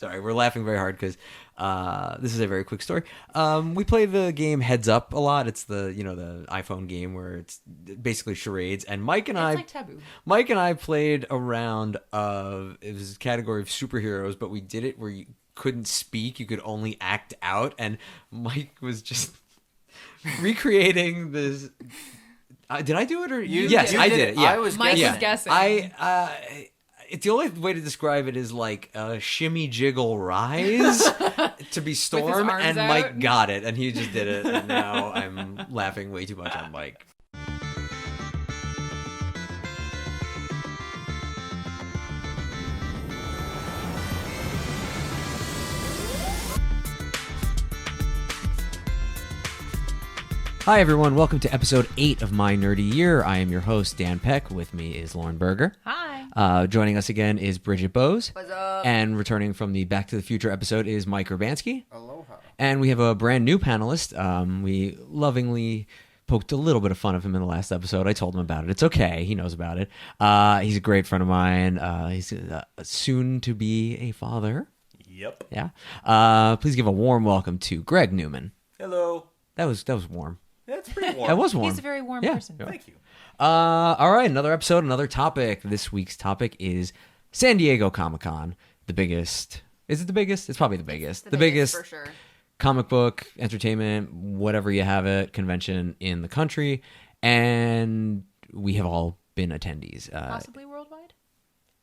Sorry, we're laughing very hard because this is a very quick story. We play the game Heads Up a lot. It's the the iPhone game where it's basically charades. And It's like Taboo. Mike and I played a round of, it was a category of superheroes, but we did it where you couldn't speak, you could only act out, and Mike was just recreating this. Did I do it or you? Yes, I did it. Yeah, I was Mike guessing. was guessing. It's the only way to describe it is like a shimmy jiggle rise to be Storm, arms and out. Mike got it, and he just did it, and now I'm laughing way too much on Mike. Hi, everyone. Welcome to episode 8 of My Nerdy Year. I am your host, Dan Peck. With me is Lauren Bergher. Hi. Joining us again is Bridget Bowes. What's up? And returning from the Back to the Future episode is Mike Urbanski. Aloha. And we have a brand new panelist. We lovingly poked a little bit of fun of him in the last episode. I told him about it. It's okay. He knows about it. He's a great friend of mine. He's soon to be a father. Yep. Yeah. Please give a warm welcome to Greg Newman. Hello. That was warm. That's pretty warm. That was warm. He's a very warm Yeah. person. Thank you. All right, another episode, another topic. This week's topic is San Diego Comic-Con, the biggest. Is it the biggest? It's probably the biggest. The biggest for sure. Comic book, entertainment, whatever you have it, convention in the country, and we have all been attendees. Possibly worldwide?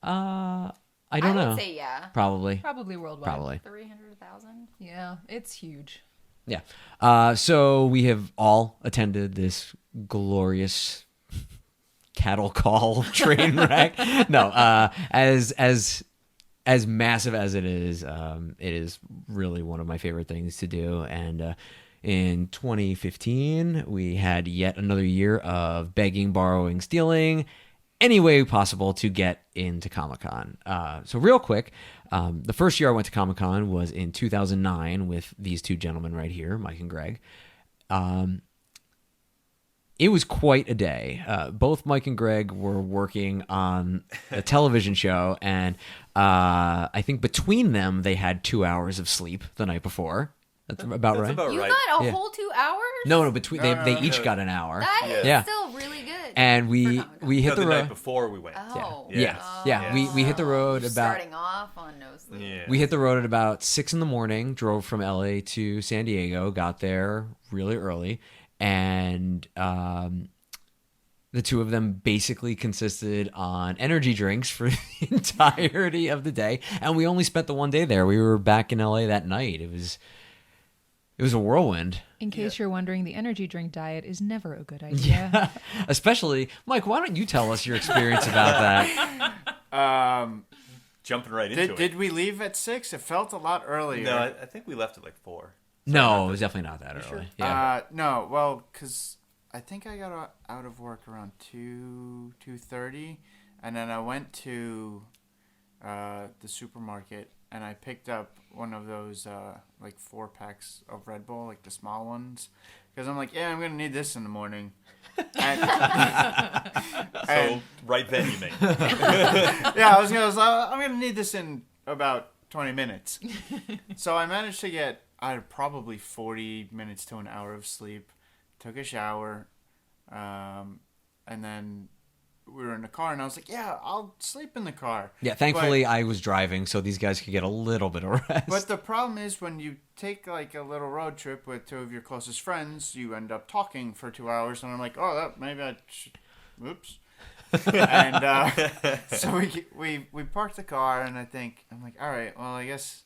I don't know. I would say yeah. Probably. Probably worldwide. Probably. 300,000. Yeah, it's huge. Yeah. So we have all attended this glorious cattle call train wreck. No, as massive as it is really one of my favorite things to do. And in 2015, we had yet another year of begging, borrowing, stealing, any way possible to get into Comic-Con. So real quick, the first year I went to Comic-Con was in 2009 with these two gentlemen right here, Mike and Greg. It was quite a day. Both Mike and Greg were working on a television show, and I think between them, they had 2 hours of sleep the night before. That's about right. You right. got a Yeah. whole 2 hours? No, between they each no. got an hour. That is Yeah. still really good. And we for Comic-Con. hit No, the the road. night before we went. Oh. Yeah. Oh. Yeah. We hit the road about Starting off on no sleep. Yeah. We hit the road at about 6 a.m, drove from LA to San Diego, got there really early, and the two of them basically consisted on energy drinks for the entirety of the day, and we only spent the one day there. We were back in LA that night. It was a whirlwind. In case you're wondering, the energy drink diet is never a good idea. Yeah. Especially, Mike, why don't you tell us your experience about that? Jumping right into it. Did we leave at 6? It felt a lot earlier. No, I think we left at like 4. No, it was definitely not that early. sure? Yeah. No, well, because I think I got out of work around 2:30, and then I went to the supermarket, and I picked up one of those like 4-packs of Red Bull, like the small ones, because I'm like, yeah, I'm gonna need this in the morning. So right then you mean. Yeah, I'm gonna need this in about 20 minutes. So I managed to get probably 40 minutes to an hour of sleep. Took a shower, and then we were in the car, and I was like, yeah, I'll sleep in the car. Yeah, thankfully I was driving, so these guys could get a little bit of rest. But the problem is when you take like a little road trip with 2 of your closest friends, you end up talking for 2 hours, and I'm like, oh, maybe I should... Oops. And so we parked the car, and I'm like, all right, well, I guess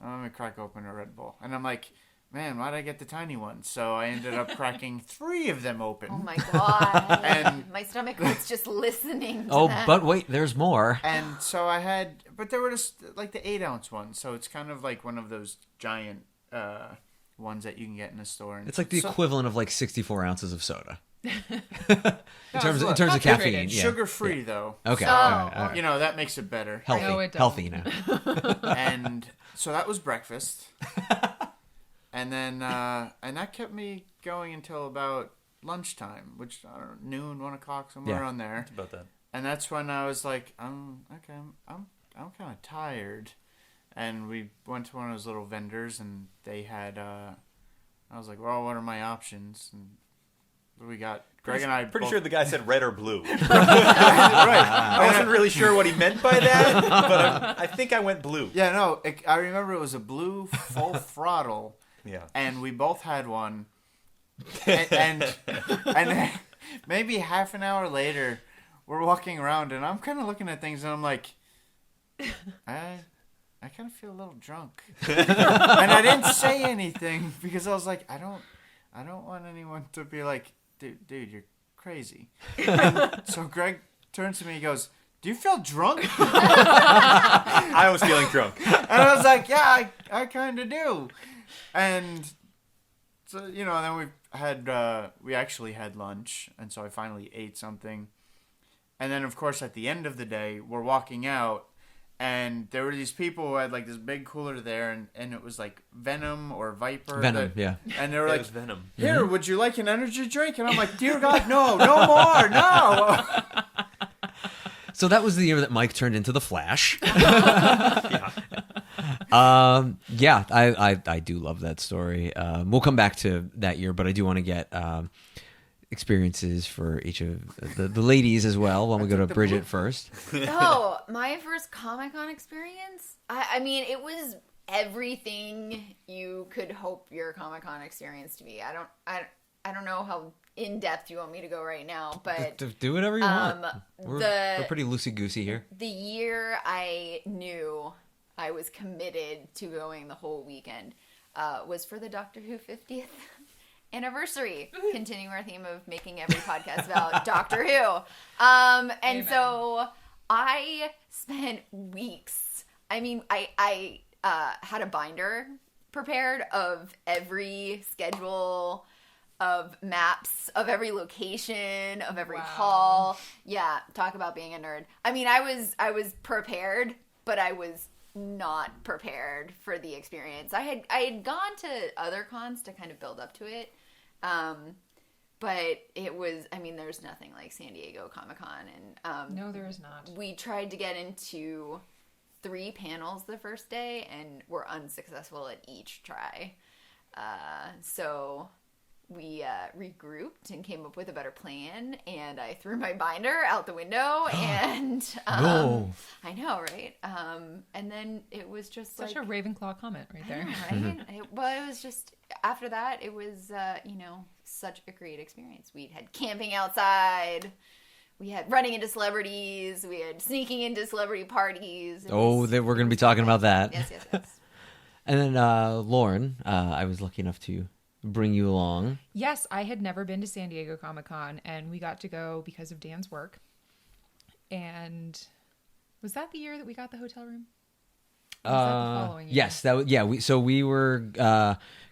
I'm going to crack open a Red Bull. And I'm like, man, why'd I get the tiny one? So I ended up cracking 3 of them open. Oh my god. And my stomach was just listening to Oh, that. but wait, there's more. And so I had, but they were just like the 8-ounce ones. So it's kind of like one of those giant ones that you can get in a store. And It's like the so, equivalent of like 64 ounces of soda. in No, terms look, of caffeine. Yeah. sugar-free though. Okay. So- all right, all right. You know, that makes it better. Healthy. No, it Healthy don't. now. And so that was breakfast. And then, and that kept me going until about lunchtime, which, I don't know, noon, 1 o'clock, somewhere Yeah. around there. It's about that. And that's when I was like, I'm kind of tired. and we went to one of those little vendors, and they had. I was like, well, what are my options? And we got Greg and I. Pretty both- sure the guy said red or blue. right. I wasn't really sure what he meant by that, but I think I went blue. Yeah, no, I remember it was a blue full throttle, Yeah. and we both had one, and then maybe half an hour later, we're walking around, and I'm kind of looking at things, and I'm like, I kind of feel a little drunk, and I didn't say anything because I was like, I don't want anyone to be like, dude, you're crazy. And so Greg turns to me, he goes, do you feel drunk? I was feeling drunk. And I was like, yeah, I kind of do. And so, then we actually had lunch. And so I finally ate something. And then, of course, at the end of the day, we're walking out. And there were these people who had like this big cooler there. And it was like Venom or Viper. Venom, yeah. And they were It like, was Venom. here, would you like an energy drink? And I'm like, dear God, no more, no. So that was the year that Mike turned into the Flash. Yeah. Yeah, I do love that story. We'll come back to that year, but I do want to get experiences for each of the ladies as well when we go to Bridget first. Oh, my first Comic-Con experience? I mean, it was everything you could hope your Comic-Con experience to be. I don't know how in-depth you want me to go right now, but Do whatever you want. We're the- pretty loosey-goosey here. the year I knew I was committed to going the whole weekend was for the Doctor Who 50th anniversary, continuing our theme of making every podcast about Doctor Who. And Amen. so I spent weeks. I mean, I had a binder prepared of every schedule, of maps, of every location, of every Wow. hall. Yeah, talk about being a nerd. I mean, I was prepared, but I was not prepared for the experience. I had gone to other cons to kind of build up to it. But it was, I mean, there's nothing like San Diego Comic-Con, and No, there is not. we tried to get into 3 panels the first day and were unsuccessful at each try. So we regrouped and came up with a better plan, and I threw my binder out the window, and No. I know, right? And then it was just Such like a Ravenclaw comment right I there. know, right? It was just after that. It was such a great experience. We had camping outside. We had running into celebrities. We had sneaking into celebrity parties. We're going to be talking about that. Yes. And then Lauren, I was lucky enough to bring you along. Yes, I had never been to San Diego Comic-Con, and we got to go because of Dan's work. And was that the year that we got the hotel room? Or was that the following year? Yes, we were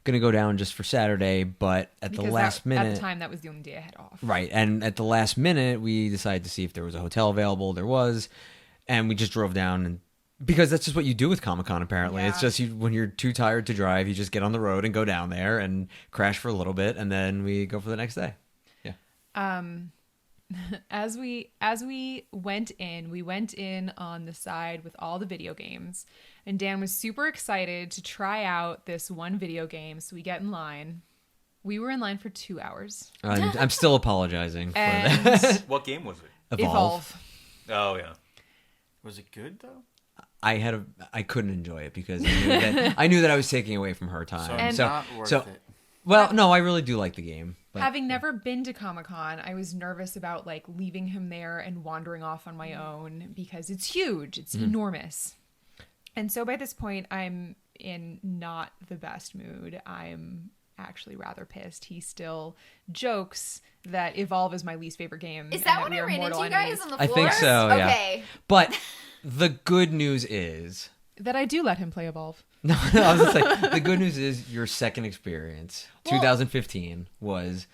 gonna go down just for Saturday, but at Because the last minute, at the time, that was the only day I had off. right? And at the last minute, we decided to see if there was a hotel available. There was, and we just drove down, and because that's just what you do with Comic-Con. Apparently, it's Yeah. just when you're too tired to drive, you just get on the road and go down there and crash for a little bit, and then we go for the next day. Yeah. As we went in on the side with all the video games, and Dan was super excited to try out this one video game. So we get in line. We were in line for 2 hours. I'm still apologizing for And that. What game was it? Evolve. Oh, yeah. Was it good though? I couldn't enjoy it because I knew that I was taking away from her time. So not worth so it. well, no, I really do like the game. But Having never been to Comic-Con, I was nervous about like leaving him there and wandering off on my own because it's huge. It's enormous. And so by this point, I'm in not the best mood. I'm actually rather pissed. He still jokes that Evolve is my least favorite game. Is and that when we I are ran mortal into you enemies. guys on the I floor? think so, yeah. Okay. But the good news is That I do let him play Evolve. no, I was gonna say the good news is your second experience, Well- 2015, was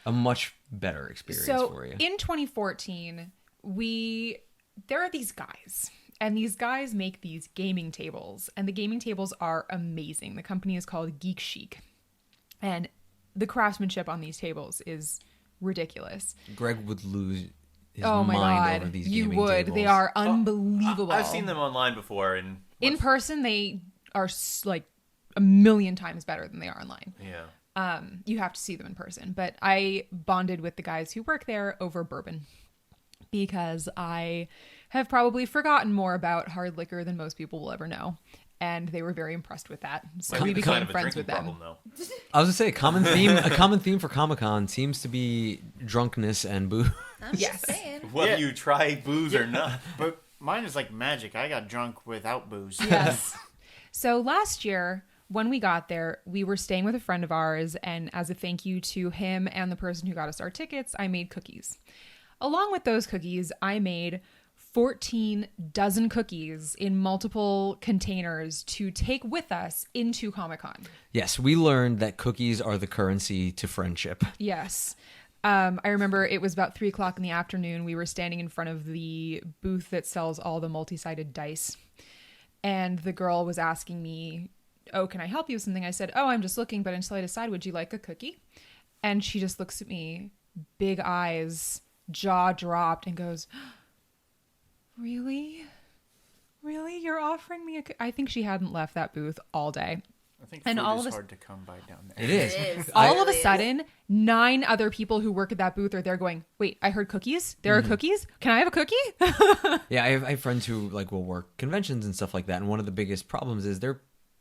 a much better experience So for you. in 2014, there are these guys, and these guys make these gaming tables, and the gaming tables are amazing. The company is called Geek Chic, and the craftsmanship on these tables is ridiculous. Greg would lose his Oh my mind god, over these you gaming would! tables. They are unbelievable. I've seen them online before, and In person, they are like a million times better than they are online. Yeah. You have to see them in person. But I bonded with the guys who work there over bourbon because I have probably forgotten more about hard liquor than most people will ever know. And they were very impressed with that. So we became friends with them. Problem, though. I was gonna say a common theme for Comic-Con seems to be drunkenness and booze. I'm Yes. just saying. Whether you try booze or not. But mine is like magic. I got drunk without booze. Yes. So last year, when we got there, we were staying with a friend of ours. And as a thank you to him and the person who got us our tickets, I made cookies. Along with those cookies, I made 14 dozen cookies in multiple containers to take with us into Comic-Con. Yes, we learned that cookies are the currency to friendship. Yes. I remember it was about 3:00 in the afternoon. We were standing in front of the booth that sells all the multi-sided dice. And the girl was asking me, oh, can I help you with something? I said, oh, I'm just looking, but until I decide, would you like a cookie? And she just looks at me, big eyes, jaw dropped, and goes, really? Really? You're offering me a cookie? I think she hadn't left that booth all day. I think And food all is of a- hard to come by down there. It is. It is. All of a Really is. sudden, 9 other people who work at that booth are there going, wait, I heard cookies? There are cookies? Can I have a cookie? Yeah, I have friends who like will work conventions and stuff like that, and one of the biggest problems is they're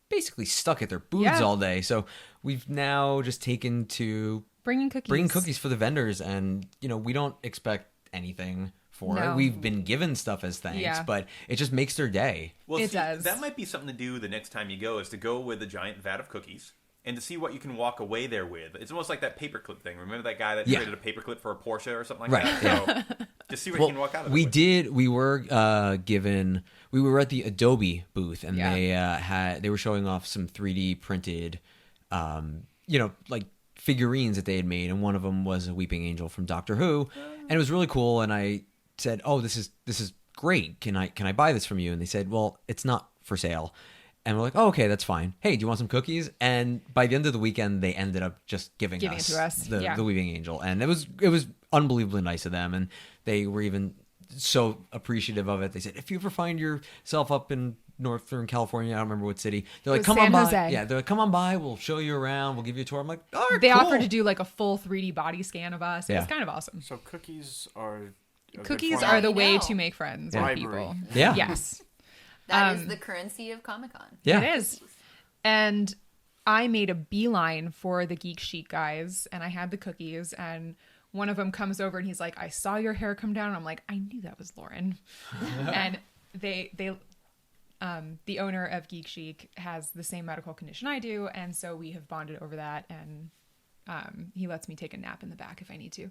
basically stuck at their booths Yeah. all day. So we've now just taken to Bringing cookies. bringing cookies for the vendors, and we don't expect anything for No. it. We've been given stuff as thanks, Yeah. but it just makes their day. Well, It does. That might be something to do the next time you go, is to go with a giant vat of cookies and to see what you can walk away there with. It's almost like that paperclip thing. Remember that guy that Yeah. traded a paperclip for a Porsche or something like Right, that? So just see what you can walk out of it with. We were given, we were at the Adobe booth, and Yeah. they were showing off some 3D printed, like figurines that they had made, and one of them was a weeping angel from Doctor Who, and it was really cool. And I said, "Oh, this is great. Can I buy this from you?" And they said, "Well, it's not for sale." And we're like, "Oh, okay, that's fine. Hey, do you want some cookies?" And by the end of the weekend, they ended up just giving Giving it to us. the Yeah. weeping angel, and it was unbelievably nice of them, and they were even so appreciative of it. They said, if you ever find yourself up in Northern California, I don't remember what city, they're like, was come San on by. Jose. Yeah, they're like, come on by, we'll show you around, we'll give you a tour. I'm like, all right, They cool. offered to do like a full 3D body scan of us. It was Yeah. kind of awesome. So cookies are a good Cookies form are of- the You way know. to make friends Yeah. with Bribery. people. Yeah. Yes. That is the currency of Comic-Con. Yeah. It is. And I made a beeline for the Geek Chic guys, and I had the cookies, and one of them comes over and he's like, I saw your hair come down. And I'm like, I knew that was Lauren. And the owner of Geek Chic has the same medical condition I do, and so we have bonded over that, and he lets me take a nap in the back if I need to,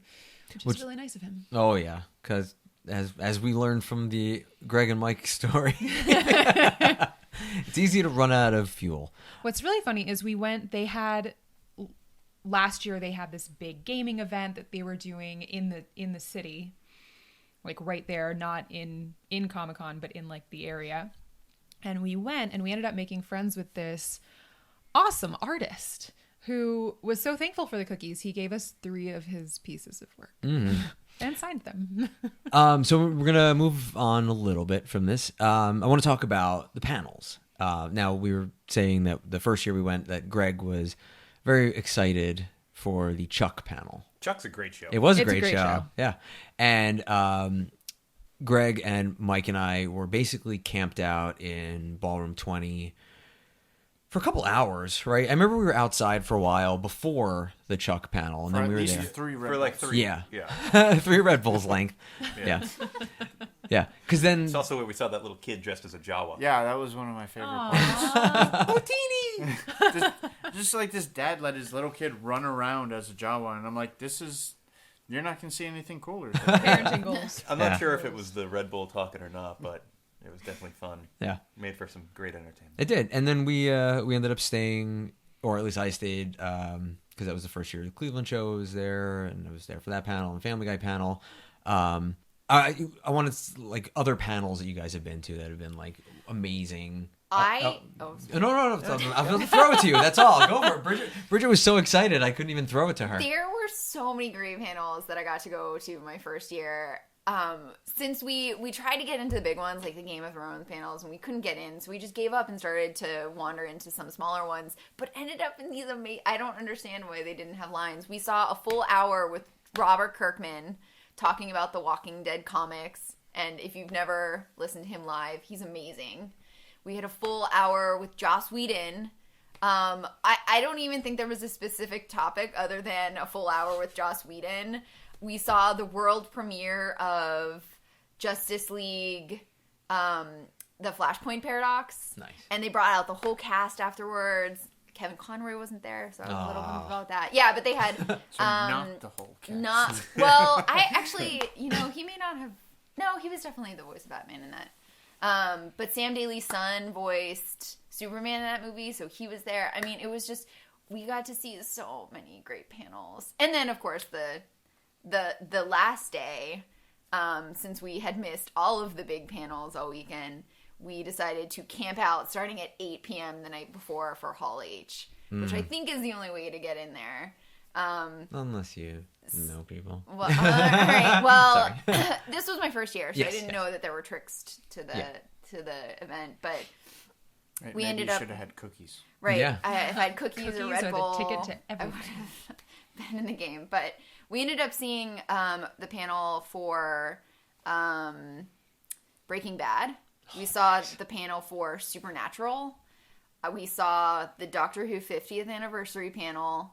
which is really nice of him. Oh yeah, because as we learned from the Greg and Mike story, it's easy to run out of fuel. What's really funny is last year they had this big gaming event that they were doing in the city, like right there, not in Comic-Con, but in like the area. And we went and we ended up making friends with this awesome artist who was so thankful for the cookies. He gave us 3 of his pieces of work and signed them. So we're gonna move on a little bit from this. I want to talk about the panels. Now we were saying that the first year we went, that Greg was very excited for the Chuck panel. Chuck's a great show. It was a It's a great great show. show. Yeah. And Greg and Mike and I were basically camped out in Ballroom 20 for a couple hours, right? I remember we were outside for a while before the Chuck panel, and For then at we were least there. 3 Red For like Bulls. 3. Yeah. Yeah. 3 Red Bulls length. Yeah. Yeah. Because then... It's also where we saw that little kid dressed as a Jawa. Yeah, that was one of my favorite parts. Just like this dad let his little kid run around as a Jawa, and I'm like, you're not going to see anything cooler. Parenting goals. I'm not Yeah. sure if it was the Red Bull talking or not, but it was definitely fun. Yeah. Made for some great entertainment. It did. And then we ended up staying, or at least I stayed, because that was the first year the Cleveland show was there, and I was there for that panel and Family Guy panel. I wanted like other panels that you guys have been to that have been like amazing. No. I'm going to throw it to you. That's all. Go for it. Bridget was so excited I couldn't even throw it to her. There were so many great panels that I got to go to my first year. since we tried to get into the big ones, like the Game of Thrones panels, and we couldn't get in, so we just gave up and started to wander into some smaller ones, but ended up in these I don't understand why they didn't have lines. We saw a full hour with Robert Kirkman talking about the Walking Dead comics, and if you've never listened to him live, he's amazing. We had a full hour with Joss Whedon. I don't even think there was a specific topic other than a full hour with Joss Whedon. We saw the world premiere of Justice League, the Flashpoint Paradox. Nice. And they brought out the whole cast afterwards. Kevin Conroy wasn't there, so I was a little bummed about that. Yeah, but they had... So not the whole cast. Well, I actually, he may not have... No, he was definitely the voice of Batman in that. But Sam Daly's son voiced Superman in that movie, so he was there. I mean, it was just... We got to see so many great panels. And then, of course, the last day, since we had missed all of the big panels all weekend, we decided to camp out starting at 8 p.m. the night before for Hall H, which I think is the only way to get in there. Unless you know people. Well, all right. Well, this was my first year, so I didn't know that there were tricks to the event, but Right, we maybe ended you up... should have had cookies. Right. Yeah. If I had cookies or Red Bull, the ticket to I would everything. have been in the game. But we ended up seeing the panel for Breaking Bad. We saw the panel for Supernatural. We saw the Doctor Who 50th anniversary panel.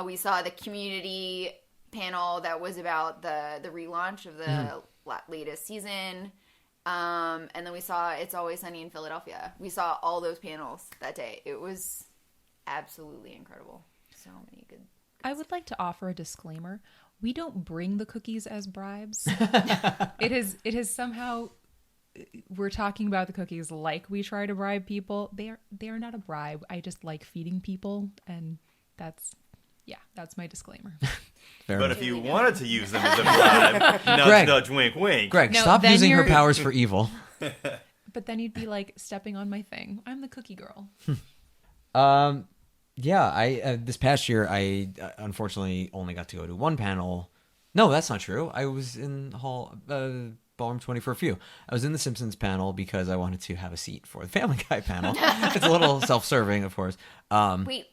We saw the Community panel that was about the relaunch of the latest season. And then we saw It's Always Sunny in Philadelphia. We saw all those panels that day. It was absolutely incredible. So many good. I would like to offer a disclaimer. We don't bring the cookies as bribes. It is somehow, we're talking about the cookies like we try to bribe people. They are not a bribe. I just like feeding people, and that's my disclaimer. Fair But enough. if you wanted to use them as a bribe, nudge, Greg. nudge, wink, wink. Greg, No, stop then using her you're- powers for evil. But then you'd be like stepping on my thing. I'm the cookie girl. Yeah, I this past year I unfortunately only got to go to one panel. No, that's not true. I was in Ballroom 20 for a few. I was in the Simpsons panel because I wanted to have a seat for the Family Guy panel. It's a little self-serving, of course. Wait,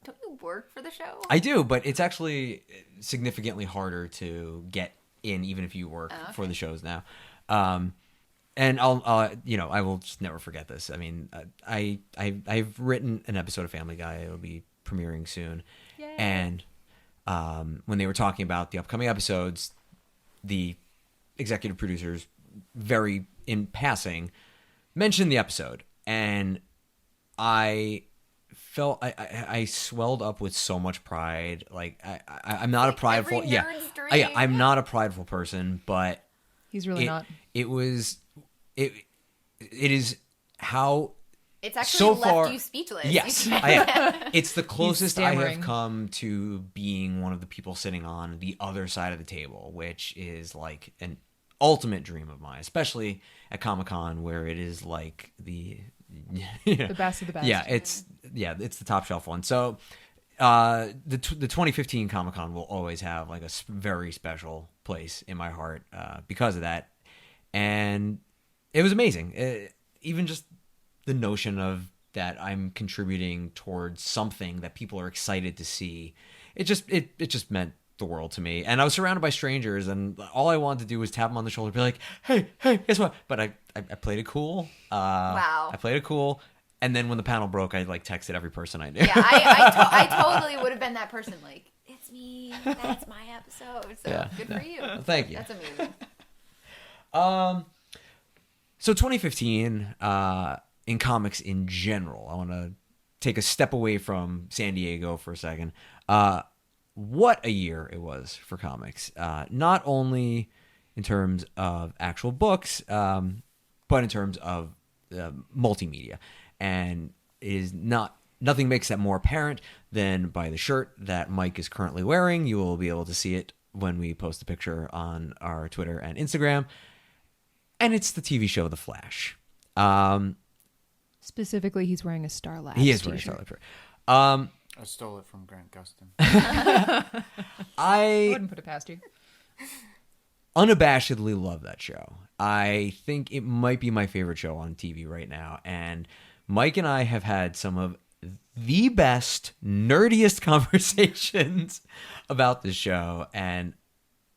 don't you work for the show? I do, but it's actually significantly harder to get in, even if you work for the shows now. And I'll I will just never forget this. I mean, I've written an episode of Family Guy. It'll be premiering soon. Yay. And when they were talking about the upcoming episodes, the executive producers, very in passing, mentioned the episode, and I felt I swelled up with so much pride. Like I'm not a prideful every yeah nerd's dream. yeah I'm not a prideful person, but He's really not. it is how It's actually so left far you speechless. yes it's the closest I have stammering. come to being one of the people sitting on the other side of the table, which is like an ultimate dream of mine, especially at Comic-Con, where it is like the The best of the best. it's the top shelf one. So the 2015 Comic-Con will always have like a very special place in my heart because of that, and it was amazing. Even just the notion of that I'm contributing towards something that people are excited to see, it just meant the world to me. And I was surrounded by strangers, and all I wanted to do was tap them on the shoulder, be like, hey, guess what? But I played it cool. Wow. I played it cool. And then when the panel broke, I like texted every person I knew. Yeah, I totally would have been that person. Like, it's me. That's my episode. So Yeah. good for you. Thank you. That's amazing. So 2015, in comics in general, I want to take a step away from San Diego for a second. What a year it was for comics. Not only in terms of actual books, but in terms of multimedia. And it is nothing makes that more apparent than by the shirt that Mike is currently wearing. You will be able to see it when we post the picture on our Twitter and Instagram. And it's the TV show The Flash. Specifically, he's wearing a Star Labs He is wearing a t-shirt. Star Labs. I stole it from Grant Gustin. I I wouldn't put it past you. unabashedly love that show. I think it might be my favorite show on TV right now. And Mike and I have had some of the best, nerdiest conversations about this show. And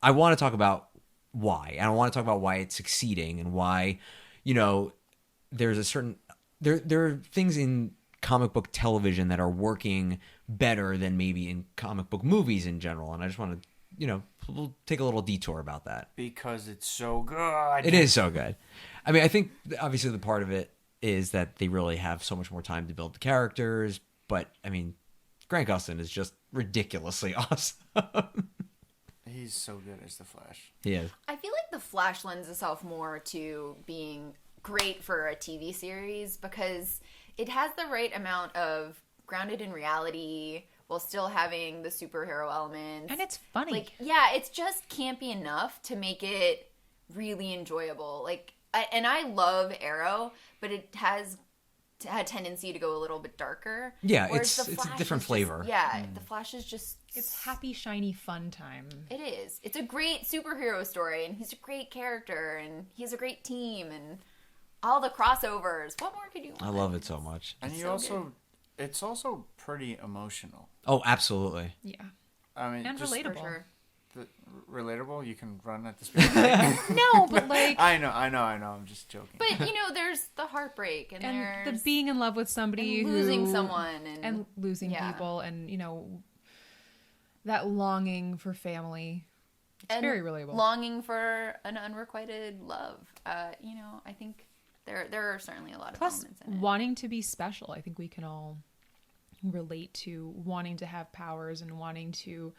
I want to talk about why. And I want to talk about why it's succeeding and why, there's a certain... There are things in comic book television that are working better than maybe in comic book movies in general. And I just want to, we'll take a little detour about that. Because it's so good. It is so good. I mean, I think obviously the part of it is that they really have so much more time to build the characters. But, I mean, Grant Gustin is just ridiculously awesome. He's so good as the Flash. He is. I feel like the Flash lends itself more to being great for a TV series because it has the right amount of grounded in reality while still having the superhero elements. And it's funny. It's just campy enough to make it really enjoyable. I love Arrow, but it has a tendency to go a little bit darker. Yeah, Whereas it's a different flavor. The Flash is just... It's happy, shiny, fun time. It is. It's a great superhero story, and he's a great character, and he has a great team, and all the crossovers. What more could you want? I love it so much. And it's also pretty emotional. Oh, absolutely. Yeah. I mean, And just relatable. For sure. Relatable. You can run at the speed of light. No, but I know. I'm just joking. But there's the heartbreak, and and there's the being in love with somebody and losing someone, and losing people, and that longing for family. It's very relatable. Longing for an unrequited love. I think there are certainly a lot of Plus, elements in it. wanting to be special. I think we can all relate to wanting to have powers and wanting to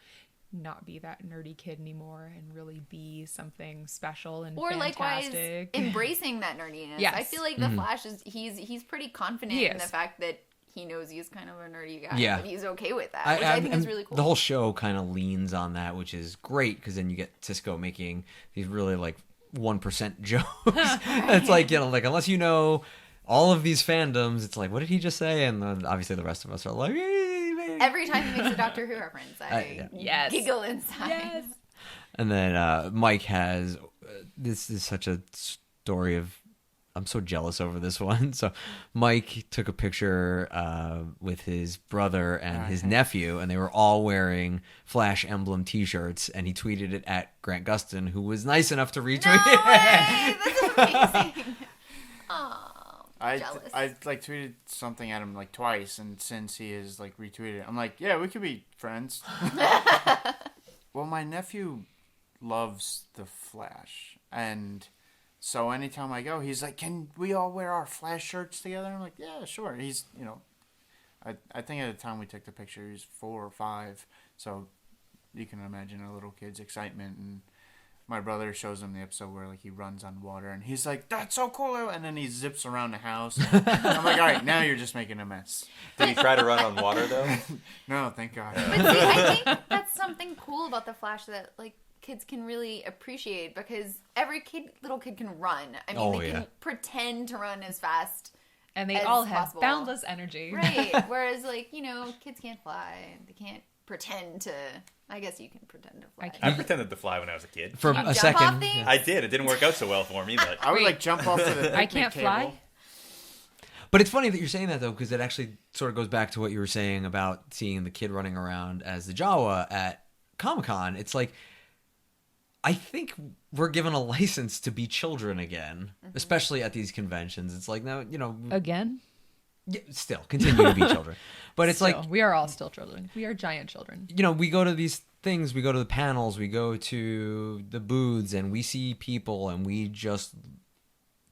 not be that nerdy kid anymore and really be something special and fantastic. Likewise embracing that nerdiness. Yes. I feel like the Flash is he's pretty confident in the fact that he knows he's kind of a nerdy guy, Yeah. but he's okay with that, which I think is really cool. The whole show kind of leans on that, which is great because then you get Cisco making these really 1% jokes. It's unless you know all of these fandoms, it's like, what did he just say? And then obviously the rest of us are like, Every time he makes a Doctor Who reference, I giggle inside. Yes. And then Mike has this is such a story of, I'm so jealous over this one. So Mike took a picture with his brother and his nephew, and they were all wearing Flash emblem T-shirts, and he tweeted it at Grant Gustin, who was nice enough to retweet No it. way! That's amazing. Oh, I jealous. tweeted something at him twice, and since he has retweeted it, I'm like, yeah, we could be friends. Well, my nephew loves the Flash, and so anytime I go, he's like, can we all wear our Flash shirts together? I'm like, yeah, sure. He's, I think at the time we took the picture, he was 4 or 5, so you can imagine a little kid's excitement. And my brother shows him the episode where he runs on water, and he's like, that's so cool, and then he zips around the house. I'm like, all right, now you're just making a mess. Did he try to run on water though? No, thank God. But see, I think that's something cool about the Flash that kids can really appreciate, because every little kid can run. I mean, they can pretend to run as fast, and they as all have possible. boundless energy. Right. Whereas kids can't fly. They can't pretend to. I guess you can pretend to fly. I pretended to fly when I was a kid. For You a jump second. off things? I did. It didn't work out so well for me, but I would jump off of the picnic I can't table. fly. But it's funny that you're saying that, though, because it actually sort of goes back to what you were saying about seeing the kid running around as the Jawa at Comic-Con. It's I think we're given a license to be children again, especially at these conventions. It's no, Again? yeah, still continue to be children. But it's Still, we are all still children. We are giant children. we go to these things, we go to the panels, we go to the booths, and we see people, and we just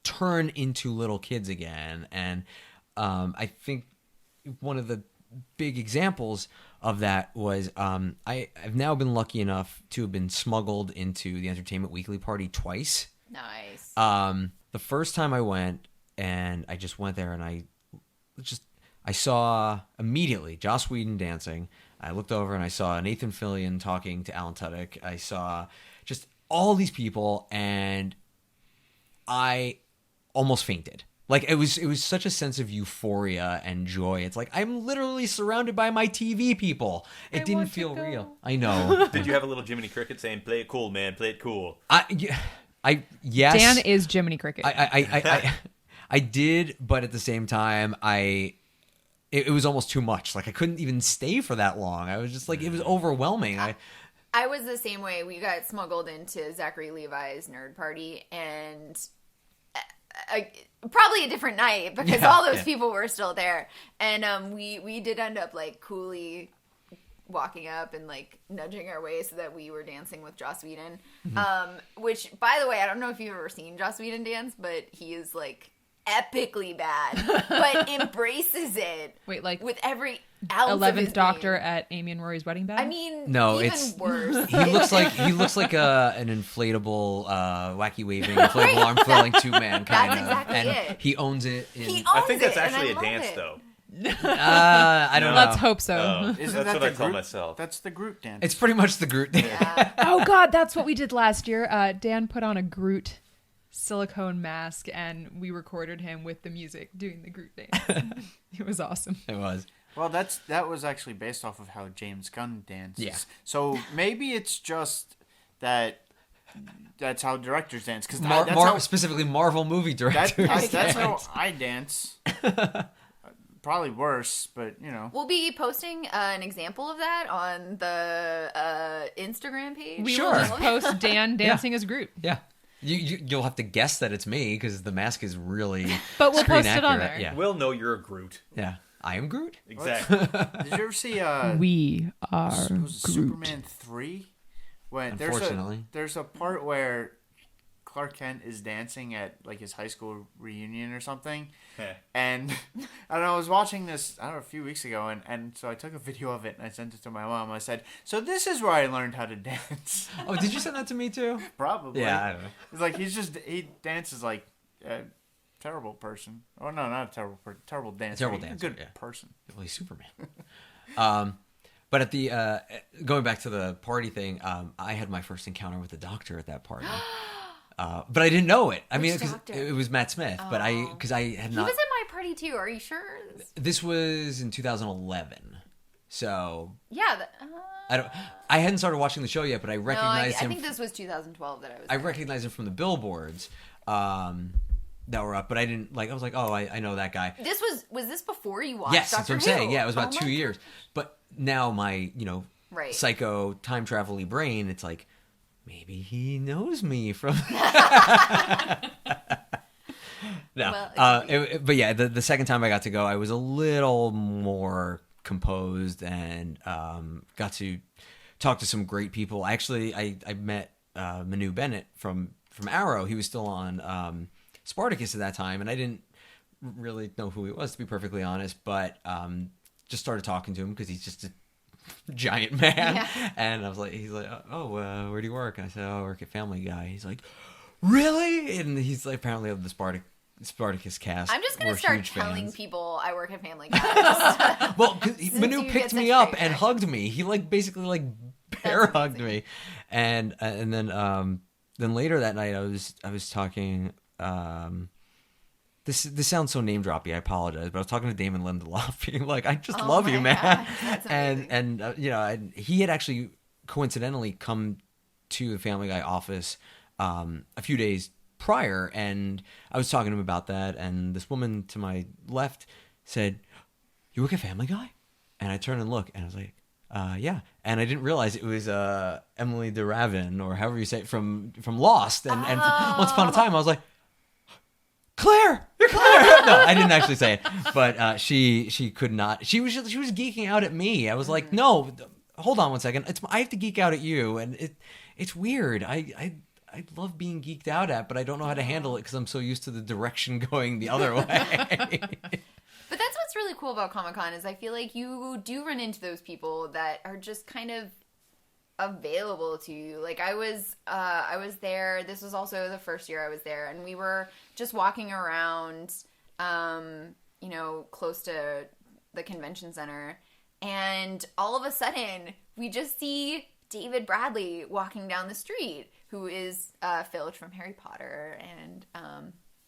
turn into little kids again. And I think one of the big examples of that was I've now been lucky enough to have been smuggled into the Entertainment Weekly party twice. Nice. The first time I went, and I just went there, and I saw immediately Joss Whedon dancing. I looked over and I saw Nathan Fillion talking to Alan Tudyk. I saw just all these people, and I almost fainted. Like it was such a sense of euphoria and joy. It's like I'm literally surrounded by my TV people. It didn't feel real. I know. Did you have a little Jiminy Cricket saying, "Play it cool, man. Play it cool"? Yes. Dan is Jiminy Cricket. I did, but at the same time, it was almost too much. Like I couldn't even stay for that long. I was just like, it was overwhelming. I was the same way. We got smuggled into Zachary Levi's nerd party, and probably a different night because all those people were still there. And we did end up like coolly walking up and like nudging our way so that we were dancing with Joss Whedon. Which, by the way, I don't know if you've ever seen Joss Whedon dance, but he is like epically bad, but embraces it. Wait, like with every ounce of 11th his Doctor being. at Amy and Rory's wedding band? I mean, no, even it's worse. He looks like an inflatable, wacky waving, inflatable arm flailing two-man kind That's of. exactly and it. he owns it. He I owns think that's it, and actually I a love dance, it. though. I don't know. Let's hope so. Oh, Isn't that's that what the I call Groot? myself. That's the Groot dance. It's pretty much the Groot. Yeah. Oh God, that's what we did last year. Dan put on a Groot silicone mask, and we recorded him with the music doing the Groot dance. It was awesome. It was. Well, that was actually based off of how James Gunn dances. Yeah. So maybe it's just that's how directors dance. Because Specifically Marvel movie directors. that's how I dance. Probably worse, but you know. We'll be posting an example of that on the Instagram page. We Sure. will just post Dan dancing as Groot. Yeah. You'll have to guess that it's me because the mask is really But we'll screen post it on accurate. there. Yeah. We'll know you're a Groot. Yeah. I am Groot. Exactly. Did you ever see We are it was Groot. Superman 3? When Unfortunately. there's a part where Clark Kent is dancing at like his high school reunion or something. And I was watching this, I don't know, a few weeks ago, and so I took a video of it and I sent it to my mom. I said, "So this is where I learned how to dance." Oh, did you send that to me too? Probably. Yeah, I don't know. It's like he dances like a terrible person. Oh no, not a terrible person. Terrible dancer. Terrible A dancer, good yeah. person. Well, he's Superman. But at the going back to the party thing, I had my first encounter with the doctor at that party. But I didn't know it. I mean, Which 'cause doctor? it was Matt Smith, but I had He not. was at my party too. Are you sure? This was in 2011, so Yeah. I hadn't started watching the show yet, but I No, I recognized him. think this was 2012 that I was. I there. recognized him from the billboards that were up, but I didn't like. I was like, oh, I know that guy. This was this before you watched Yes, Doctor that's what I'm Who? saying. Yeah, it was about Oh 2 my years. But now my Right. psycho time travel-y brain, it's like maybe he knows me from. No, Well, but yeah, the second time I got to go, I was a little more composed and got to talk to some great people. Actually, I met Manu Bennett from Arrow. He was still on Spartacus at that time, and I didn't really know who he was, to be perfectly honest, but just started talking to him because he's just a giant man. Yeah. And I was like, he's like, oh, where do you work? And I said, oh, I work at Family Guy. He's like, really? And he's like, apparently of the Spartacus cast. I'm just gonna we're start huge telling fans. people I work at Family Guy. Well, 'cause Manu you picked get me such up big and affection. hugged me. He like basically like bear hugged me, and then later that night I was talking. This sounds so name droppy. I apologize, but I was talking to Damon Lindelof, being like, "I just love you, my man." God, that's amazing. And he had actually coincidentally come to the Family Guy office a few days prior, and I was talking to him about that, and this woman to my left said, "You work at Family Guy?" And I turned and looked, and I was like, yeah. And I didn't realize it was Emily DeRavin, or however you say it, from Lost. And once upon a time, I was like, Claire, you're Claire. No, I didn't actually say it, but she could not. She was geeking out at me. I was like, no, hold on one second. I have to geek out at you, and it's weird. I love being geeked out at, but I don't know how to handle it because I'm so used to the direction going the other way. But that's what's really cool about Comic-Con is I feel like you do run into those people that are just kind of available to you. Like I was there. This was also the first year I was there, and we were just walking around, close to the convention center, and all of a sudden we just see David Bradley walking down the street, who is Filch from Harry Potter, and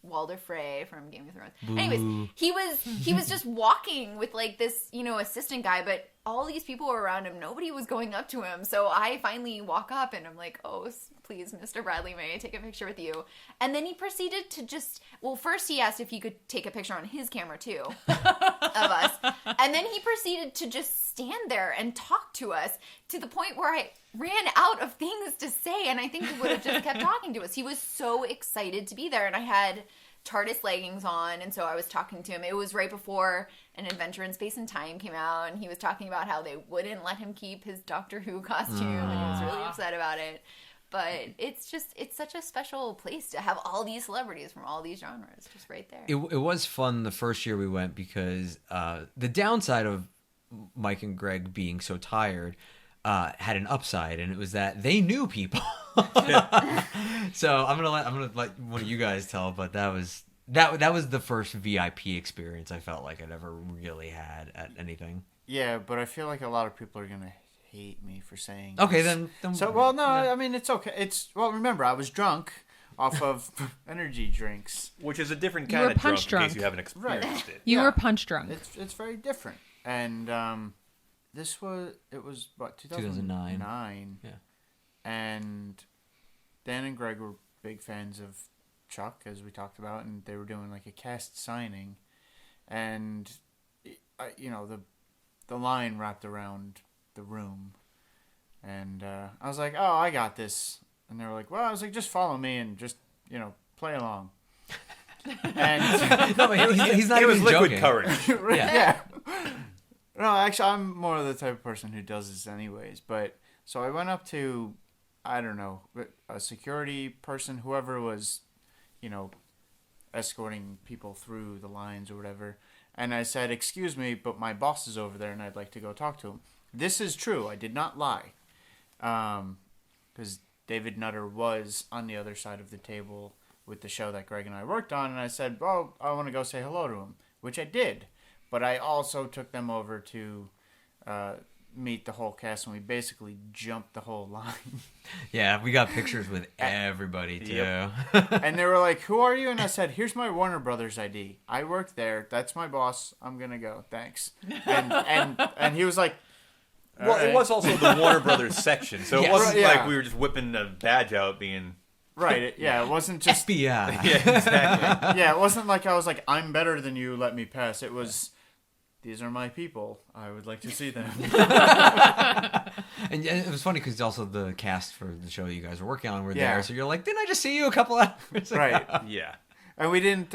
Walder Frey from Game of Thrones. Anyways, he was just walking with like this, assistant guy, but all these people were around him. Nobody was going up to him. So I finally walk up and I'm like, "Oh, please, Mr. Bradley, may I take a picture with you?" And then he proceeded to first he asked if he could take a picture on his camera too of us. And then he proceeded to just stand there and talk to us to the point where I ran out of things to say, and I think he would have just kept talking to us. He was so excited to be there, and I had TARDIS leggings on, and so I was talking to him. It was right before An Adventure in Space and Time came out, and he was talking about how they wouldn't let him keep his Doctor Who costume, and he was really upset about it. But it's such a special place to have all these celebrities from all these genres just right there. It was fun the first year we went because the downside of Mike and Greg being so tired had an upside, and it was that they knew people. So I'm gonna let one of you guys tell, but that was the first VIP experience I felt like I'd ever really had at anything. Yeah, but I feel like a lot of people are gonna hate me for saying Okay, this. then So, well, no, I mean, it's okay. Remember, I was drunk off of energy drinks. Which is a different You kind were of drunk, punch in drunk. case you haven't experienced it. You Yeah. were punch drunk. It's very different. And it was what, 2009. Yeah. And Dan and Greg were big fans of Chuck, as we talked about, and they were doing like a cast signing, and the line wrapped around the room, and I was like, "Oh, I got this," and they were like, "Well," I was like, "Just follow me and just play along." And No, he's not It was even liquid joking. courage. Yeah. No, actually, I'm more of the type of person who does this anyways. But so I went up to, I don't know, a security person, whoever was, escorting people through the lines or whatever. And I said, "Excuse me, but my boss is over there and I'd like to go talk to him." This is true. I did not lie. Because David Nutter was on the other side of the table with the show that Greg and I worked on. And I said, "Well, I want to go say hello to him," which I did. But I also took them over to meet the whole cast, and we basically jumped the whole line. Yeah, we got pictures with everybody too. Yep. And they were like, "Who are you?" And I said, "Here's my Warner Brothers ID. I work there. That's my boss. I'm gonna go. Thanks." And he was like, Well, "Alright." it was also the Warner Brothers section, so it Yes. wasn't Yeah. like we were just whipping a badge out being... Right. It wasn't just. FBI. Yeah, exactly. Yeah, it wasn't like I was like, "I'm better than you. Let me pass." It was, "These are my people. I would like to see them." And it was funny because also the cast for the show you guys were working on were Yeah. there, so you're like, "Didn't I just see you a couple hours ago?" Right. Yeah. And we didn't.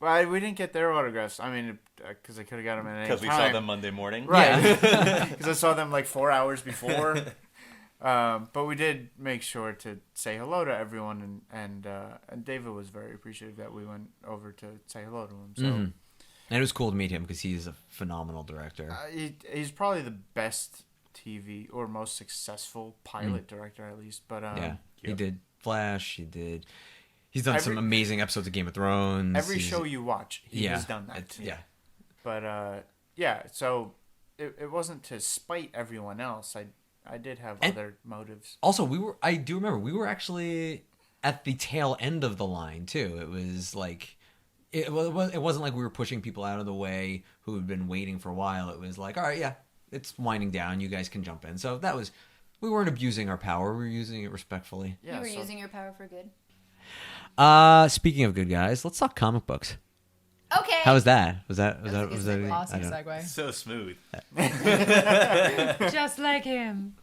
We didn't get their autographs. I mean, because I could have got them at any time. Because we saw them Monday morning. Right. Because I saw them like 4 hours before. But we did make sure to say hello to everyone, and David was very appreciative that we went over to say hello to him. So Mhm. And it was cool to meet him because he's a phenomenal director. he's probably the best TV or most successful pilot director, at least. But Yeah, he Yep. did Flash. He's done some amazing episodes of Game of Thrones. every show you watch, he has done that. Yeah. But so it wasn't to spite everyone else. I did have And- other motives. Also, I do remember we were actually at the tail end of the line too. It was like it wasn't like we were pushing people out of the way who had been waiting for a while. It was like, all right, yeah, it's winding down. You guys can jump in. So we weren't abusing our power. We were using it respectfully. Yeah, you were so- using your power for good. Speaking of good guys, let's talk comic books. Okay. How was that? Was that That's a good segue. Awesome I don't- segue. So smooth. Just like him.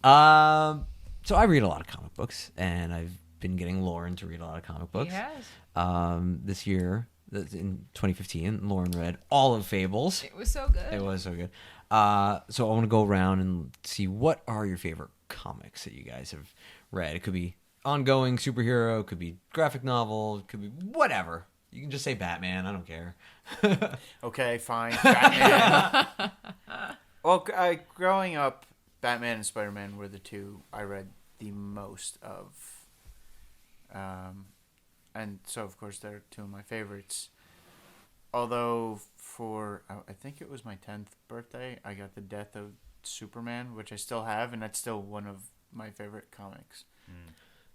So I read a lot of comic books, and I've been getting Lauren to read a lot of comic books. He has. This year, in 2015, Lauren read all of Fables. It was so good. It was so good. So I want to go around and see what are your favorite comics that you guys have read. It could be ongoing superhero, it could be graphic novel, it could be whatever. You can just say Batman. I don't care. Okay, fine. Batman. Well, growing up, Batman and Spider-Man were the two I read the most of. And so, of course, they're two of my favorites. Although, I think it was my 10th birthday, I got The Death of Superman, which I still have, and that's still one of my favorite comics.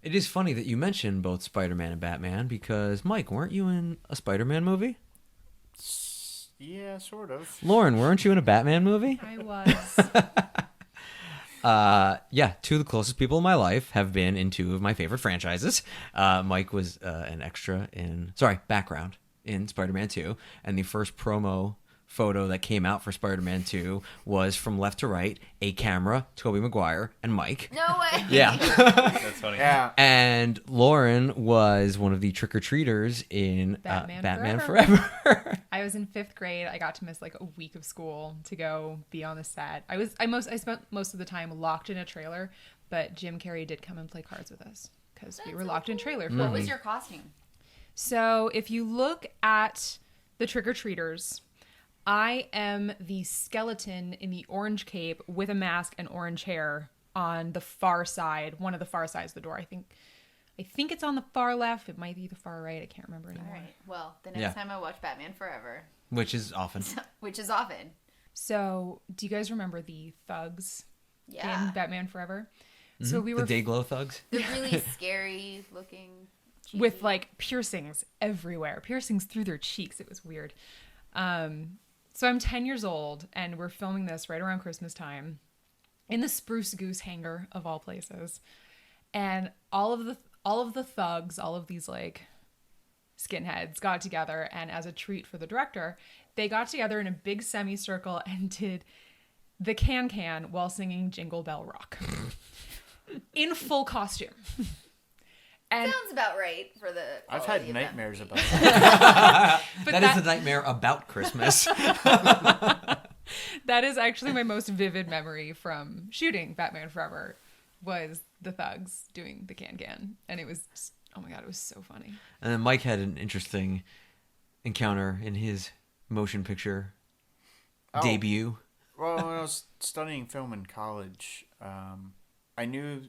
It is funny that you mentioned both Spider-Man and Batman because, Mike, weren't you in a Spider-Man movie? Yeah, sort of. Lauren, weren't you in a Batman movie? I was. Yeah, two of the closest people in my life have been in two of my favorite franchises. Mike was background in Spider-Man 2, and the first promo photo that came out for Spider-Man 2 was from left to right, a camera, Tobey Maguire, and Mike. No way. Yeah. That's funny. Yeah. And Lauren was one of the trick-or-treaters in Batman Forever. I was in 5th grade. I got to miss like a week of school to go be on the set. I spent most of the time locked in a trailer, but Jim Carrey did come and play cards with us because we were locked in trailer for a What week. was your costume? So if you look at the trick-or-treaters, I am the skeleton in the orange cape with a mask and orange hair on the far side, one of the far sides of the door. I think it's on the far left. It might be the far right. I can't remember anymore. All right. Well, the next time I watch Batman Forever, Which is often. So, do you guys remember the thugs Yeah. in Batman Forever? So we were The Dayglow thugs. The really scary looking. with like piercings everywhere, piercings through their cheeks. It was weird. So I'm 10 years old, and we're filming this right around Christmas time in the Spruce Goose hangar of all places. And all of the thugs, all of these like skinheads got together, and as a treat for the director, they got together in a big semicircle and did the can while singing Jingle Bell Rock in full costume. And Sounds about right for the. I've had nightmares about but That is a nightmare about Christmas. that is actually my most vivid memory from shooting Batman Forever was the thugs doing the can. And it was just, oh my God, it was so funny. And then Mike had an interesting encounter in his motion picture debut. Well, when I was studying film in college, I knew,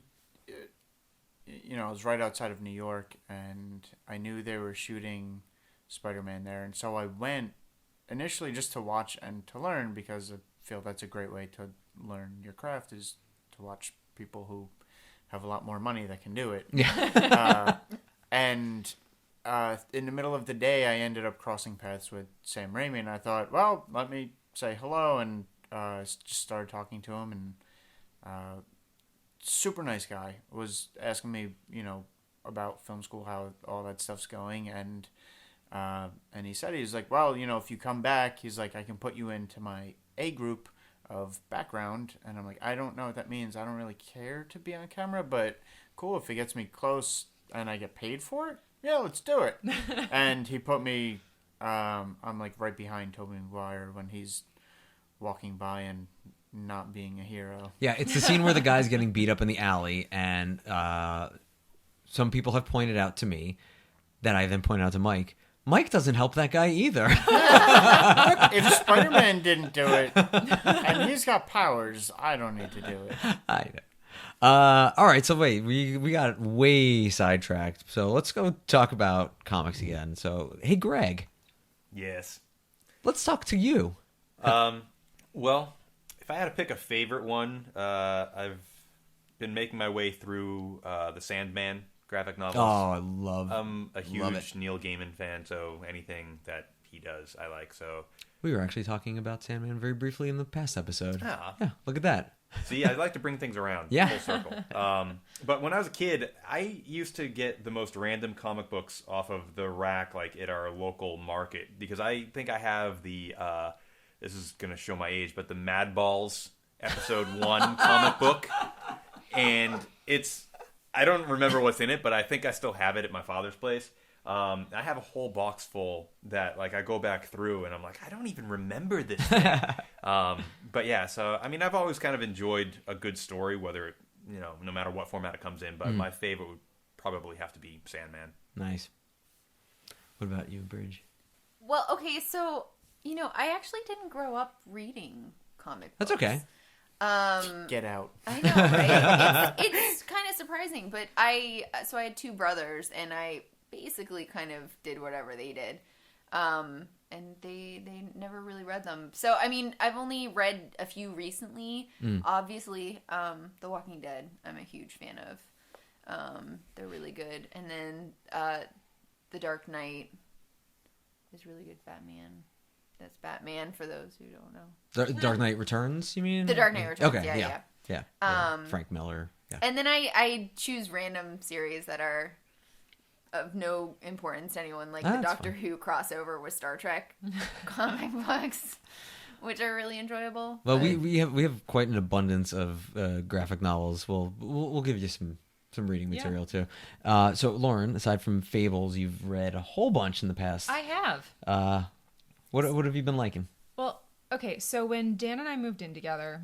I was right outside of New York, and I knew they were shooting Spider-Man there. And so I went initially just to watch and to learn, because I feel that's a great way to learn your craft, is to watch people who have a lot more money that can do it. Yeah. In the middle of the day, I ended up crossing paths with Sam Raimi, and I thought, well, let me say hello, and just started talking to him, and super nice guy. Was asking me, about film school, how all that stuff's going, and he said, he's like, well, if you come back, he's like, I can put you into my A group of background. And I'm like, I don't know what that means. I don't really care to be on camera, but cool, if it gets me close and I get paid for it, yeah, let's do it. And he put me, I'm like right behind Tobey Maguire when he's walking by and not being a hero. Yeah, it's the scene where the guy's getting beat up in the alley, and some people have pointed out to me that I then pointed out to Mike. Mike doesn't help that guy either. If Spider-Man didn't do it, and he's got powers, I don't need to do it. I know. All right, so wait, we got way sidetracked. So let's go talk about comics again. So, hey, Greg, Yes. let's talk to you. Well, if I had to pick a favorite one, I've been making my way through the Sandman graphic novels. Oh, I love. I'm a love huge Neil Gaiman fan, so anything that he does, I like. So We were actually talking about Sandman very briefly in the past episode. Ah. Yeah, look at that. See, I like to bring things around Yeah. full circle. But when I was a kid, I used to get the most random comic books off of the rack, like at our local market, because I think I have the. This is gonna show my age, but the Mad Balls episode 1 comic book, and I don't remember what's in it, but I think I still have it at my father's place. I have a whole box full that like I go back through and I'm like, I don't even remember this thing. But yeah, so I mean, I've always kind of enjoyed a good story, whether it, no matter what format it comes in. But my favorite would probably have to be Sandman. Nice. What about you, Bridge? Well, okay, so I actually didn't grow up reading comic books. That's okay. Get out. I know, right? It's kind of surprising, but I had 2 brothers, and I basically kind of did whatever they did, and they never really read them. So I mean, I've only read a few recently. Obviously, The Walking Dead, I'm a huge fan of. They're really good. And then The Dark Knight is really good. Batman. That's Batman for those who don't know. Dark Knight Returns, you mean? The Dark Knight Returns. Okay, Yeah. Frank Miller. Yeah. And then I choose random series that are of no importance to anyone, like the Doctor Who crossover with Star Trek comic books, which are really enjoyable. Well, we have quite an abundance of graphic novels. We'll give you some reading material too. So Lauren, aside from Fables, you've read a whole bunch in the past. I have. What have you been liking? Well, okay, so when Dan and I moved in together,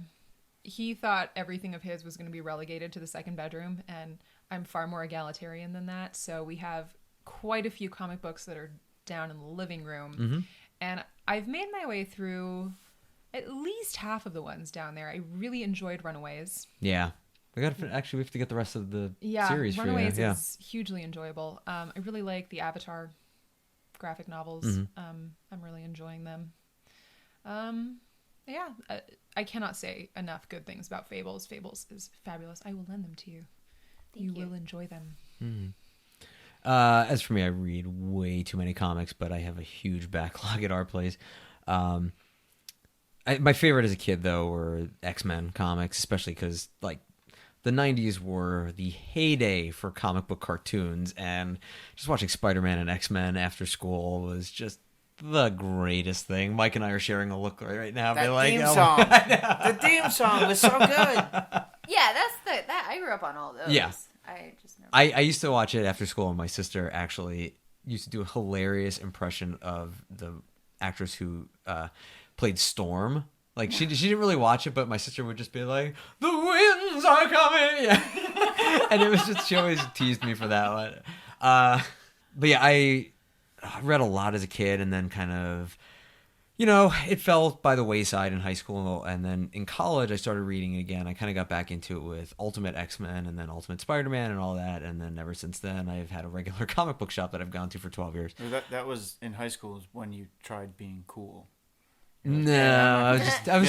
he thought everything of his was going to be relegated to the second bedroom, and I'm far more egalitarian than that. So we have quite a few comic books that are down in the living room, and I've made my way through at least half of the ones down there. I really enjoyed Runaways. Yeah. We have to get the rest of the series for you. Runaways is hugely enjoyable. I really like the Avatar graphic novels. I'm really enjoying them. I cannot say enough good things about Fables. Fables is fabulous. I will lend them to you. You will enjoy them. As for me, I read way too many comics, but I have a huge backlog at our place. My favorite as a kid, though, were X-Men comics, especially because, like, the 90s were the heyday for comic book cartoons, and just watching Spider-Man and X-Men after school was just the greatest thing. Mike and I are sharing a look right now. That like, theme song. The theme song was so good. Yeah, that I grew up on all those. Yeah. I just never. I used to watch it after school, and my sister actually used to do a hilarious impression of the actress who played Storm. Like, she didn't really watch it, but my sister would just be like, "The winds are coming!" Yeah. And it was just, she always teased me for that one. But yeah, I read a lot as a kid, and then kind of, it fell by the wayside in high school, and then in college I started reading it again. I kind of got back into it with Ultimate X-Men and then Ultimate Spider-Man and all that, and then ever since then I've had a regular comic book shop that I've gone to for 12 years. That was in high school when you tried being cool. No,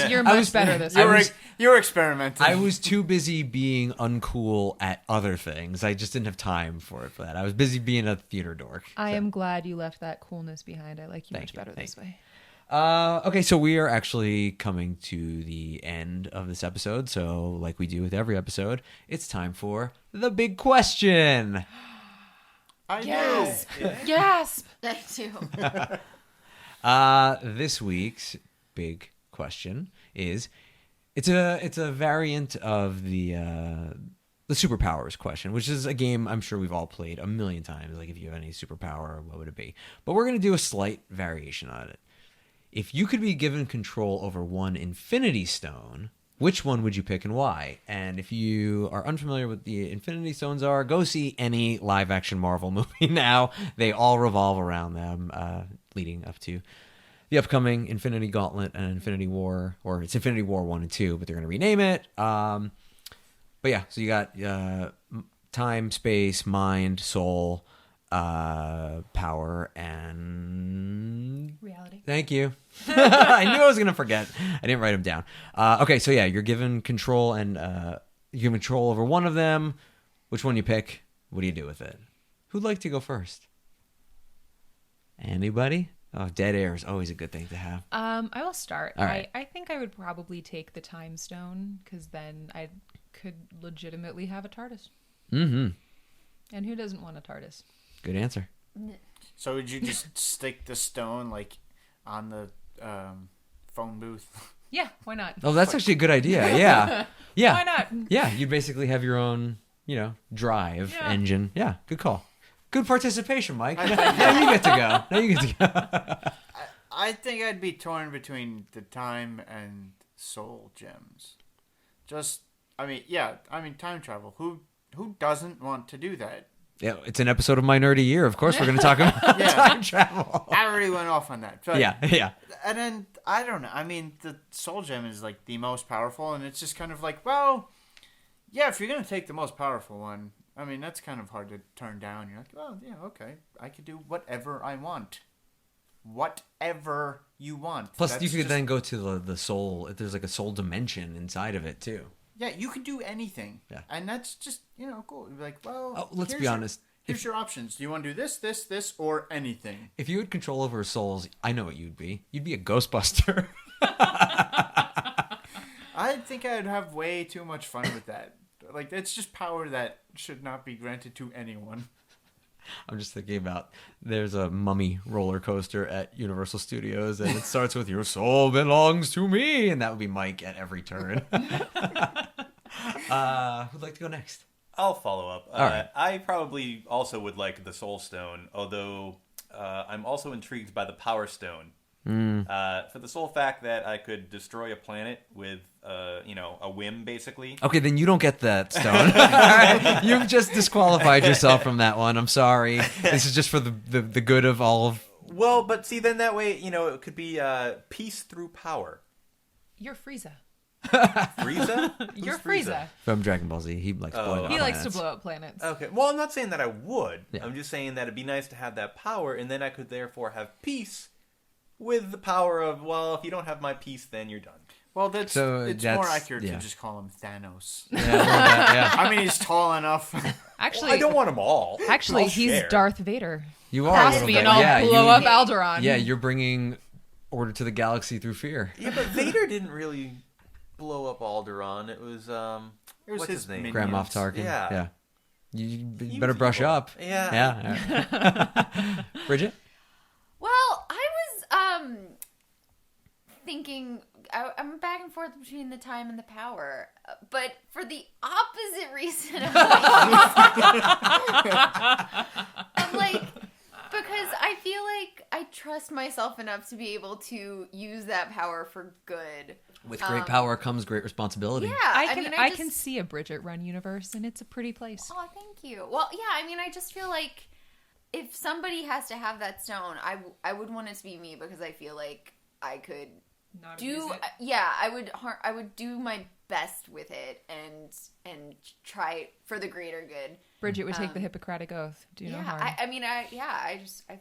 You're much better this way. You were experimenting. I was too busy being uncool at other things. I just didn't have time for that. I was busy being a theater dork. I am glad you left that coolness behind. I like you much better this way. Okay, so we are actually coming to the end of this episode. So, like we do with every episode, it's time for the big question. Yes. I do. This week's big question is, it's a variant of the superpowers question, which is a game I'm sure we've all played a million times. Like, if you have any superpower, what would it be? But we're going to do a slight variation on it. If you could be given control over one Infinity Stone, which one would you pick and why? And if you are unfamiliar with the Infinity Stones are, go see any live-action Marvel movie now. They all revolve around them, leading up to the upcoming Infinity Gauntlet and Infinity War, or it's Infinity War 1 and 2, but they're going to rename it. But yeah, so you got time, space, mind, soul, power, and reality. Thank you. I knew I was gonna forget. I didn't write them down. Okay, so yeah, you're given control, and you have control over one of them. Which one you pick? What do you do with it? Who'd like to go first? Anybody? Oh, dead air is always a good thing to have. I will start. All right. I think I would probably take the time stone, because then I could legitimately have a TARDIS. Mm-hmm. And who doesn't want a TARDIS? Good answer. So would you just stick the stone like on the phone booth? Yeah, why not? Oh, that's actually a good idea. Yeah. Yeah. Why not? Yeah, you'd basically have your own, drive engine. Yeah, good call. Good participation, Mike. Now you get to go. I think I'd be torn between the time and soul gems. Time travel. Who doesn't want to do that? Yeah, it's an episode of My Nerdy Year. Of course, we're going to talk about time travel. I already went off on that. But, yeah. And then, I don't know. I mean, the soul gem is like the most powerful, and it's just kind of like, well, yeah, if you're going to take the most powerful one, I mean, that's kind of hard to turn down. You're like, well, yeah, okay. I could do whatever I want. Whatever you want. Plus, you could then go to the soul. There's like a soul dimension inside of it, too. Yeah, you can do anything. Yeah. And that's just, cool. You'd be like, well, let's be honest. Here's your options. Do you want to do this, or anything? If you had control over souls, I know what you'd be. You'd be a Ghostbuster. I think I'd have way too much fun with that. Like, it's just power that should not be granted to anyone. I'm just thinking about there's a mummy roller coaster at Universal Studios, and it starts with "Your soul belongs to me," and that would be Mike at every turn. Who'd like to go next? I'll follow up. All right. I probably also would like the Soul Stone, although I'm also intrigued by the Power Stone. For the sole fact that I could destroy a planet with, a whim, basically. Okay, then you don't get that stone. All right. You've just disqualified yourself from that one. I'm sorry. This is just for the good of all of... Well, but see, then that way, it could be peace through power. You're Frieza. Frieza? You're Who's Frieza. From Dragon Ball Z. He likes blowing up He likes to planets. blow up planets. Okay. Well, I'm not saying that I would. Yeah. I'm just saying that it'd be nice to have that power, and then I could therefore have peace with the power of, well, if you don't have my peace, then you're done. Well, it's more accurate yeah. to just call him Thanos. Yeah. I mean, he's tall enough. Actually, Well, I don't want them all. Actually, I'll he's share. Darth Vader. You are a little Possibly, bit. and I'll Yeah, blow you- up Alderaan. Yeah, you're bringing order to the galaxy through fear. Yeah, but Vader didn't really blow up Alderaan. It was, what's his name? minions. Grand Moff Tarkin. Yeah. You He better was brush evil. up. Yeah. Yeah. Bridget? Well, I was thinking I'm back and forth between the time and the power, but for the opposite reason of I'm like, because I feel like I trust myself enough to be able to use that power for good. With great power comes great responsibility. Yeah, I can see a Bridget run universe, and it's a pretty place. Oh, thank you. Well, yeah, I just feel like if somebody has to have that stone, I would want it to be me, because I feel like I could I would do my best with it and try for the greater good. Bridget would take the Hippocratic Oath. Do no harm. I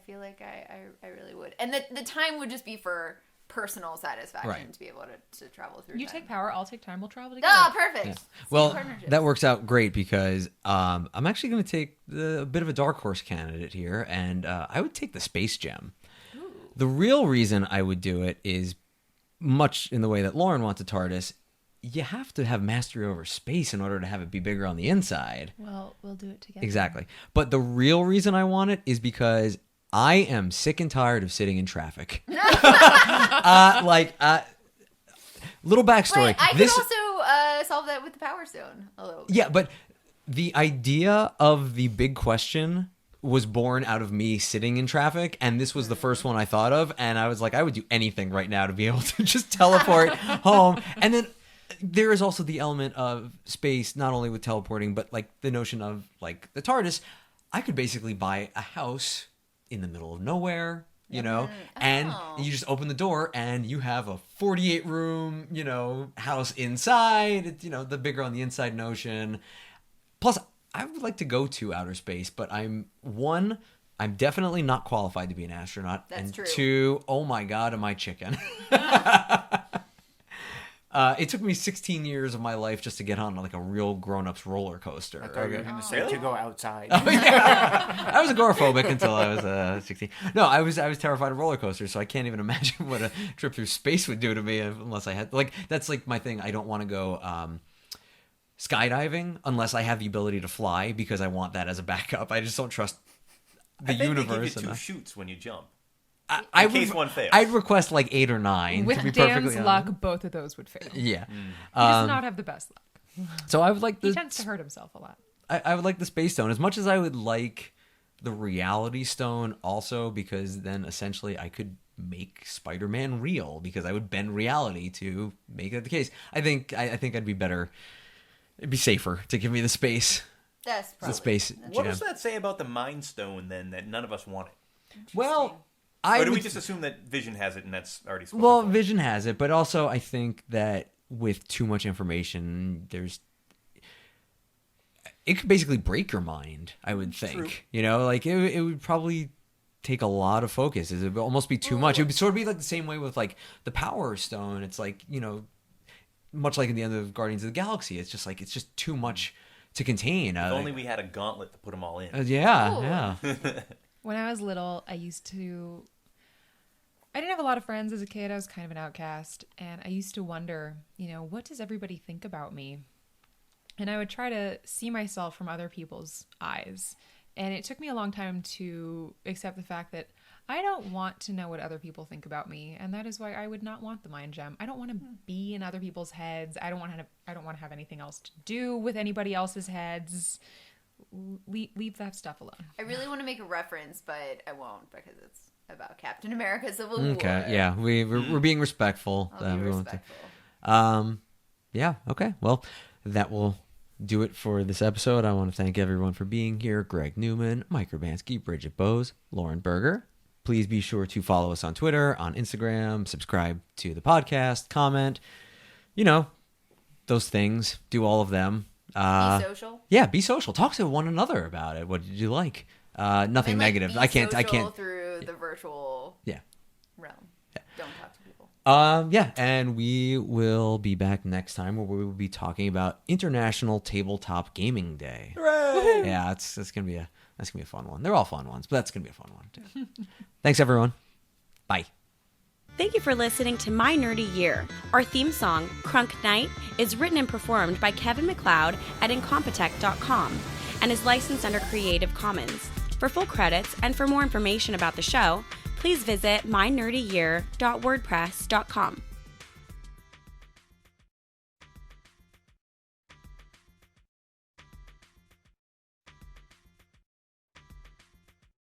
feel like I really would. And the time would just be for personal satisfaction, Right. to be able to travel through You time. take power, I'll take time. We'll travel together. Oh, perfect. Yeah. See, Well, partnerships. that works out great because I'm actually going to take a bit of a dark horse candidate here, and I would take the Space Gem. Ooh. The real reason I would do it is much in the way that Lauren wants a TARDIS. You have to have mastery over space in order to have it be bigger on the inside. Well, we'll do it together. Exactly. But the real reason I want it is because I am sick and tired of sitting in traffic. Little backstory. But I could also solve that with the Power Stone a little bit. Yeah, but the idea of the big question was born out of me sitting in traffic, and this was the first one I thought of, and I was like, I would do anything right now to be able to just teleport home. And then there is also the element of space, not only with teleporting, but like the notion of like the TARDIS. I could basically buy a house in the middle of nowhere, and you just open the door and you have a 48 room, house inside. It's, the bigger on the inside notion. Plus, I would like to go to outer space, but I'm definitely not qualified to be an astronaut. That's and true. two, oh my God, am I chicken? It took me 16 years of my life just to get on like a real grown-ups roller coaster. I thought you were going to say Really? to go outside. I was agoraphobic until I was 16. No, I was terrified of roller coasters, so I can't even imagine what a trip through space would do to me unless I had that's like my thing. I don't want to go skydiving unless I have the ability to fly because I want that as a backup. I just don't trust the I think universe. They give you two enough. shoots when you jump. I in case would, one fails. I'd request like 8 or 9 With to be Dan's perfectly luck, honest. both of those would fail. Yeah. He does not have the best luck. So I would like He the tends to hurt himself a lot. I would like the Space Stone as much as I would like the Reality Stone also, because then essentially I could make Spider-Man real because I would bend reality to make that the case. I think I'd be better. It'd be safer to give me the space. That's The probably. space What gem. does that say about the Mind Stone, then, that none of us want it? Well, Or do we would- just assume that Vision has it and that's already spoken Well, for? Vision has it, but also I think that with too much information, it could basically break your mind, I would think. True. It would probably take a lot of focus. It would almost be too much. It would sort of be like the same way with like the Power Stone. It's like, much like in the end of Guardians of the Galaxy, it's just too much to contain. If only we had a gauntlet to put them all in. Yeah. When I was little, I didn't have a lot of friends as a kid. I was kind of an outcast. And I used to wonder, what does everybody think about me? And I would try to see myself from other people's eyes. And it took me a long time to accept the fact that I don't want to know what other people think about me. And that is why I would not want the mind gem. I don't want to be in other people's heads. I don't want to have anything else to do with anybody else's heads. Leave that stuff alone. I really want to make a reference, but I won't because it's about Captain America Civil War. Okay, yeah, we're being respectful. I'll be respectful. Yeah, okay. Well, that will do it for this episode. I want to thank everyone for being here. Greg Newman, Mike Urbanski, Bridget Bowes, Lauren Bergher. Please be sure to follow us on Twitter, on Instagram, subscribe to the podcast, comment, those things. Do all of them. Be social. Yeah, be social. Talk to one another about it. What did you like? Nothing negative. I can't through the virtual realm. Yeah. Don't talk to people. And we will be back next time where we will be talking about International Tabletop Gaming Day. Hooray! Yeah, that's gonna be a fun one. They're all fun ones, but that's gonna be a fun one too. Thanks everyone. Bye. Thank you for listening to My Nerdy Year. Our theme song, Crunk Night, is written and performed by Kevin MacLeod at Incompetech.com and is licensed under Creative Commons. For full credits and for more information about the show, please visit mynerdyyear.wordpress.com.